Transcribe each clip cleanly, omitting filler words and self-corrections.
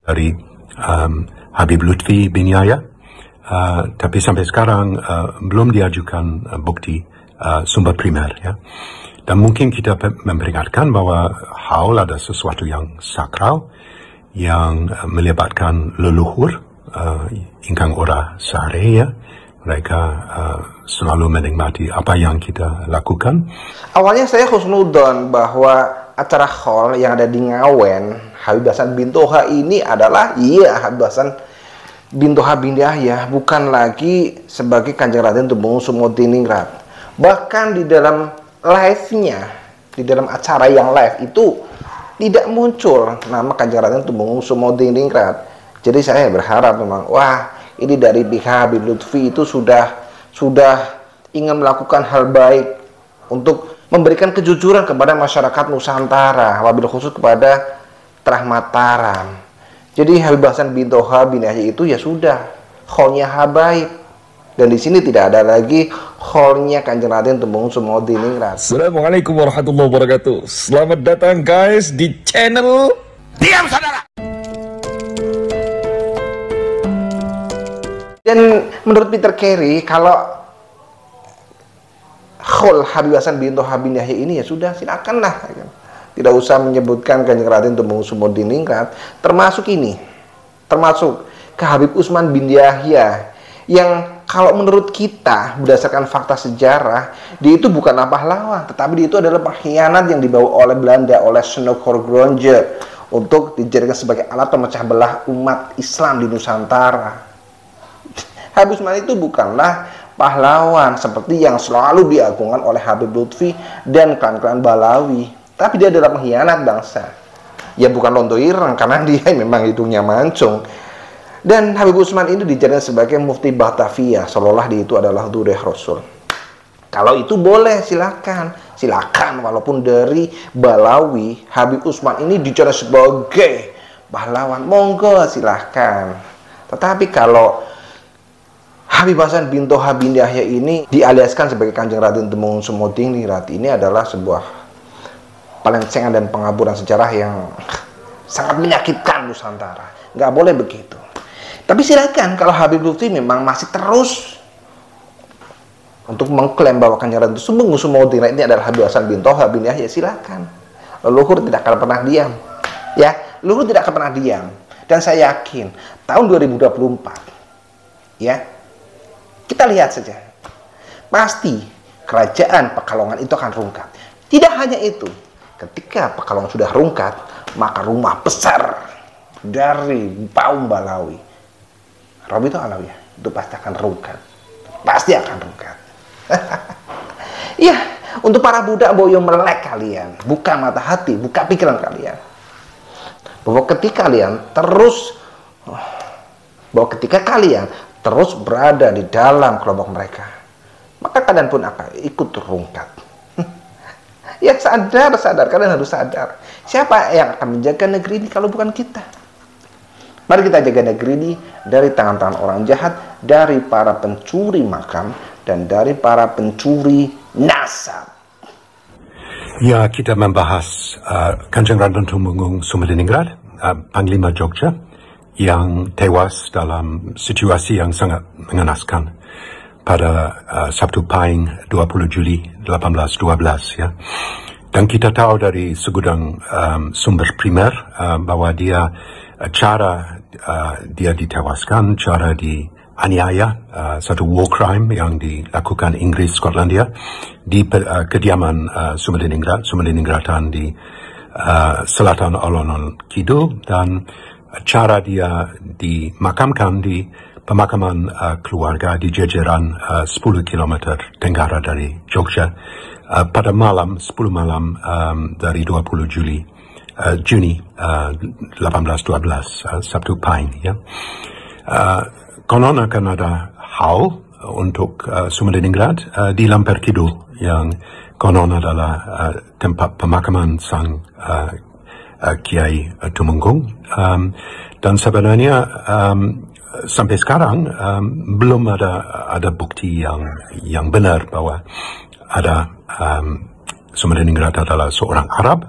dari Habib Lutfi bin Yahya, tapi sampai sekarang belum diajukan bukti sumber primer, ya. Dan mungkin kita memperingatkan bahwa haul ada sesuatu yang sakral yang melibatkan leluhur ingkang ora sare, ya. Mereka selalu menikmati apa yang kita lakukan. Awalnya saya husnudon bahwa acara haul yang ada di Ngawen, Habib Hasan bin Toha ini adalah, Habib Hasan bin Toha bin Yahya, bukan lagi sebagai Kanjeng Raden Tumenggung Sumodiningrat. Bahkan di dalam live-nya, di dalam acara yang live itu tidak muncul nama Kanjeng Raden Tumenggung Sumodiningrat. Jadi saya berharap memang, ini dari pihak Habib Lutfi itu sudah ingin melakukan hal baik untuk memberikan kejujuran kepada masyarakat Nusantara, wabil khusus kepada Trah Mataram. Jadi Habib Hasan bin Toha bin Yahya itu ya sudah kholnya habaib, dan di sini tidak ada lagi kholnya Kanjeng Raden Tumenggung Sumodiningrat. Assalamualaikum warahmatullahi wabarakatuh. Selamat datang guys di channel Diam Saudara. Dan menurut Peter Carey, kalau khol Habib Hasan bin Toha bin Yahya ini ya sudah, silakanlah. Tidak usah menyebutkan Kanjeng Raden Tumenggung Sumodiningrat, termasuk ke Habib Usman bin Yahya, yang kalau menurut kita berdasarkan fakta sejarah, dia itu bukanlah pahlawan, tetapi dia itu adalah pengkhianat yang dibawa oleh Belanda, oleh Snokkorgronje, untuk dijadikan sebagai alat pemecah belah umat Islam di Nusantara. Habib Usman itu bukanlah pahlawan seperti yang selalu diagungkan oleh Habib Lutfi dan klan-klan Balawi, tapi dia adalah pengkhianat bangsa. Ya bukan londo ireng, karena dia memang hidungnya mancung. Dan Habib Usman ini dijadikan sebagai mufti Batavia, seolah dia itu adalah Dureh Rasul. Kalau itu boleh, silakan, walaupun dari Balawi, Habib Usman ini dijadikan sebagai pahlawan, monggo silahkan. Tetapi kalau Habib Hasan bin Toha bin Yahya ini dialiaskan sebagai Kanjeng Raden Tumenggung Sumodiningrat, ini adalah sebuah pelencengan dan pengaburan sejarah yang sangat menyakitkan Nusantara. Nggak boleh begitu. Tapi silakan kalau Habib Lutfi memang masih terus untuk mengklaim bahwa Kanjeng Raden Tumenggung Sumodiningrat ini adalah Habib Hasan bin Toha bin Yahya, silakan. Leluhur tidak akan pernah diam. Ya, leluhur tidak akan pernah diam. Dan saya yakin tahun 2024, ya, kita lihat saja, pasti kerajaan Pekalongan itu akan rungkat. Tidak hanya itu, ketika Pekalongan sudah rungkat, maka rumah besar dari kaum Balawi, Robito Alawiyah, itu pasti akan rungkat. Pasti akan rungkat. Iya, untuk para budak boyo melek kalian, buka mata hati, buka pikiran kalian, bahwa ketika kalian terus berada di dalam kelompok mereka, maka kalian pun akan ikut terungkat. Ya sadar, kalian harus sadar. Siapa yang akan menjaga negeri ini kalau bukan kita? Mari kita jaga negeri ini dari tangan-tangan orang jahat, dari para pencuri makam, dan dari para pencuri nasab. Ya, kita membahas Kanjeng Raden Tumenggung Sumodiningrat, Panglima Jogja, yang tewas dalam situasi yang sangat mengenaskan pada Sabtu Pahing 20 Juli 1812, ya. Dan kita tahu dari segudang sumber primer bahwa cara dia ditewaskan, cara dianiaya, satu war crime yang dilakukan Inggris Skotlandia di kediaman Sumelininggratan di selatan Alun-Alun Kidul, dan cara dia dimakamkan di pemakaman keluarga di jajaran 10 km tenggara dari Jogja pada 10 malam dari 20 Juni 1812, Sabtu Pahing, ya. Konon akan ada haul untuk Sumeliningrat di Lamper Kidul, yang konon adalah tempat pemakaman sang Kiai Tumenggung, dan sebenarnya sampai sekarang belum ada bukti yang benar bahwa ada Sumeliningrat adalah seorang Arab,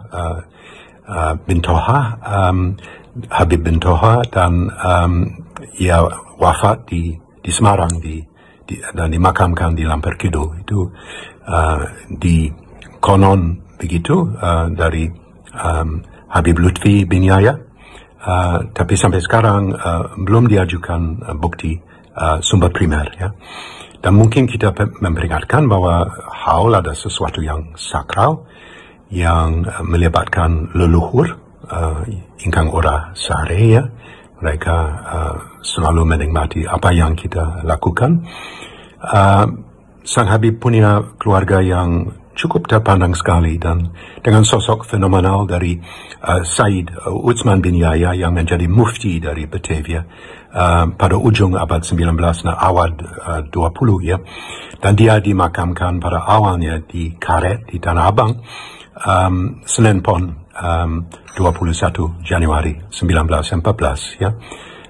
bin Toha, Habib bin Toha, dan ia wafat di Semarang dan dimakamkan di Lampir Kidul. Itu di konon begitu dari Habib Lutfi bin Yahya, tapi sampai sekarang belum diajukan bukti sumber primer, ya. Dan mungkin kita memperingatkan bahwa haul ada sesuatu yang sakral yang melibatkan leluhur, ingkang ora sare, ya. Mereka selalu menikmati apa yang kita lakukan. Sang Habib punya keluarga yang cukup terpandang sekali, dan dengan sosok fenomenal dari Said Utsman bin Yahya yang menjadi mufti dari Batavia pada ujung abad 19 dan awal 20, ya. Dan dia dimakamkan pada awalnya di Karet di Tanah Abang, Senin Pon 21 Januari 1914, ya.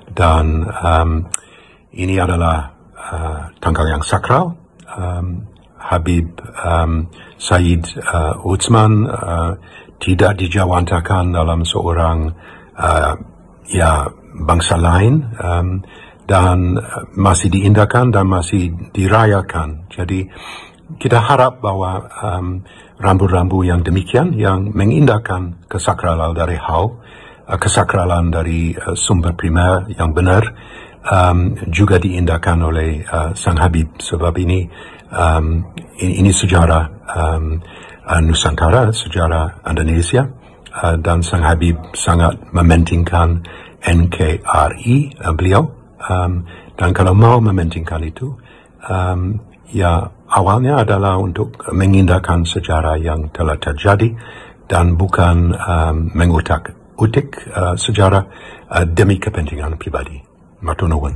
Dan ini adalah tanggal yang sakral. Habib Said Utsman tidak dijawantakan dalam seorang bangsa lain, dan masih diindahkan dan masih dirayakan. Jadi kita harap bahwa rambu-rambu yang demikian yang mengindahkan kesakralan dari haul, kesakralan dari sumber primer yang benar, juga diindahkan oleh Sang Habib, sebab ini sejarah Nusantara, sejarah Indonesia, dan Sang Habib sangat mementingkan NKRI beliau, dan kalau mau mementingkan itu, ya awalnya adalah untuk mengindahkan sejarah yang telah terjadi dan bukan mengutak-utik sejarah demi kepentingan pribadi. Matur nuwun.